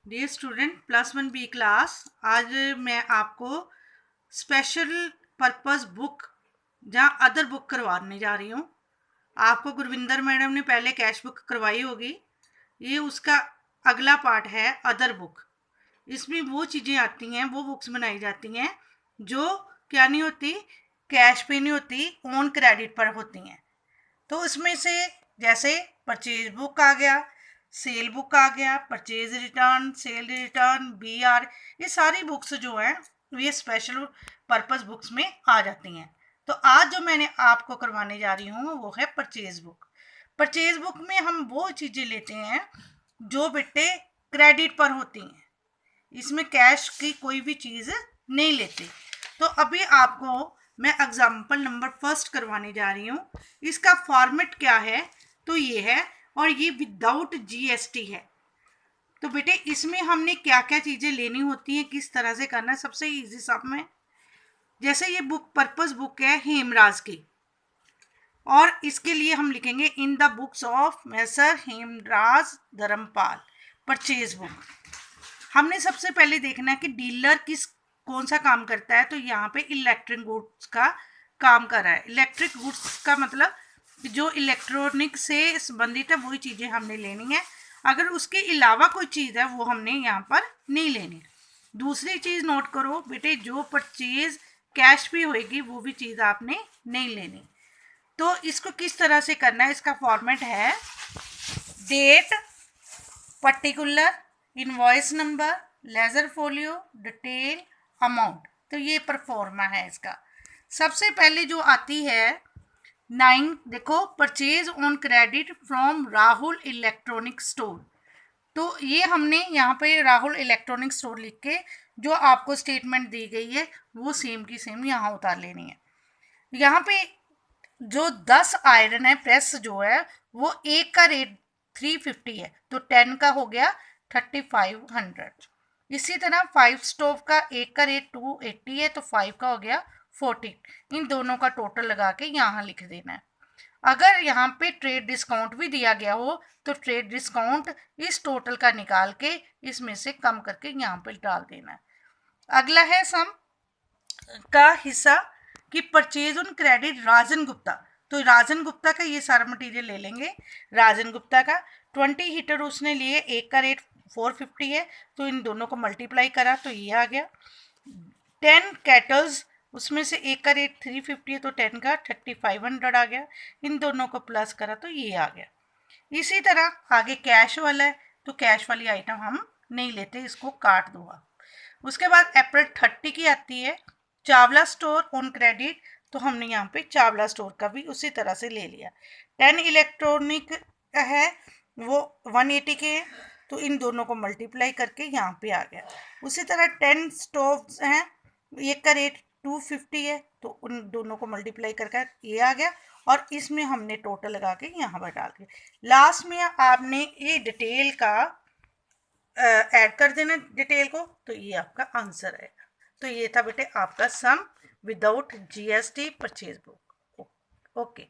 Dear student plus one B class, आज मैं आपको स्पेशल पर्पस बुक जहाँ अदर बुक करवाने जा रही हूँ। आपको गुरविंदर मैडम ने पहले कैश बुक करवाई होगी, ये उसका अगला पार्ट है अदर बुक। इसमें वो चीज़ें आती हैं, वो बुक्स बनाई जाती हैं जो क्या नहीं होती, कैश पे नहीं होती, ऑन क्रेडिट पर होती हैं। तो उसमें से जैसे परचेज बुक आ गया, सेल बुक आ गया, purchase return, cell return, BR, ये सारी बुक्स जो हैं ये स्पेशल पर्पस बुक्स में आ जाती हैं। तो आज जो मैंने आपको करवाने जा रही हूँ वो है परचेज बुक। परचेज बुक में हम वो चीज़ें लेते हैं जो बेटे क्रेडिट पर होती हैं, इसमें कैश की कोई भी चीज़ नहीं लेते। तो अभी आपको मैं एग्जाम्पल नंबर फर्स्ट करवाने जा रही हूँ। इसका फॉर्मेट क्या है, तो ये है, और ये विदाउट GST है। तो बेटे इसमें हमने क्या क्या चीज़ें लेनी होती हैं, किस तरह से करना है, सबसे ईजी सब में। जैसे ये बुक पर्पस बुक है हेमराज की, और इसके लिए हम लिखेंगे in the books of Messrs Hemraj Dharampal purchase book. हमने सबसे पहले देखना है कि डीलर कौन सा काम करता है। तो यहाँ पे इलेक्ट्रिक गुड्स का काम कर रहा है। इलेक्ट्रिक गुड्स का मतलब जो इलेक्ट्रॉनिक से संबंधित है वही चीज़ें हमने लेनी है। अगर उसके अलावा कोई चीज़ है वो हमने यहाँ पर नहीं लेनी। दूसरी चीज़ नोट करो बेटे, जो परचेज कैश भी होएगी वो भी चीज़ आपने नहीं लेनी। तो इसको किस तरह से करना है, इसका फॉर्मेट है date, particular, invoice number, ledger folio, detail, amount. तो ये परफॉर्मा है इसका। सबसे पहले जो आती है 9, देखो, purchase on credit from Rahul electronic store. तो ये हमने यहाँ पे राहुल इलेक्ट्रॉनिक स्टोर लिख के जो आपको स्टेटमेंट दी गई है वो सेम की सेम यहाँ उतार लेनी है। यहाँ पे जो 10 आयरन है प्रेस जो है वो एक का रेट 350 है, तो 10 का हो गया 3500। इसी तरह 5 स्टोव का एक का रेट 280 है, तो 5 का हो गया 14। इन दोनों का टोटल लगा के यहाँ लिख देना है। अगर यहाँ पे ट्रेड डिस्काउंट भी दिया गया हो तो ट्रेड डिस्काउंट इस टोटल का निकाल के इसमें से कम करके यहाँ पे डाल देना है। अगला है सम का हिस्सा कि परचेज ऑन क्रेडिट राजन गुप्ता। तो राजन गुप्ता का ये सारा मटेरियल ले लेंगे। राजन गुप्ता का 20 हीटर उसने लिए, एक का रेट 450 है, तो इन दोनों को मल्टीप्लाई करा तो ये आ गया। 10 कैटल्स, उसमें से एक का रेट 350 है, तो 10 का 3500 आ गया। इन दोनों को प्लस करा तो ये आ गया। इसी तरह आगे कैश वाला है, तो कैश वाली आइटम हम नहीं लेते, इसको काट दो आप। उसके बाद अप्रैल 30 की आती है चावला स्टोर ऑन क्रेडिट, तो हमने यहाँ पे चावला स्टोर का भी उसी तरह से ले लिया। 10 इलेक्ट्रॉनिक है वो 180 के हैं, तो इन दोनों को मल्टीप्लाई करके यहाँ पे आ गया। उसी तरह 10 स्टोव्स हैं, एक का रेट 250 है, तो उन दोनों को मल्टीप्लाई करके ये आ गया, और इसमें हमने टोटल लगा के यहाँ पर डाल दिया। लास्ट में आपने ये डिटेल का ऐड कर देना डिटेल को, तो ये आपका आंसर है। तो ये था बेटे आपका some without GST purchase book. Okay.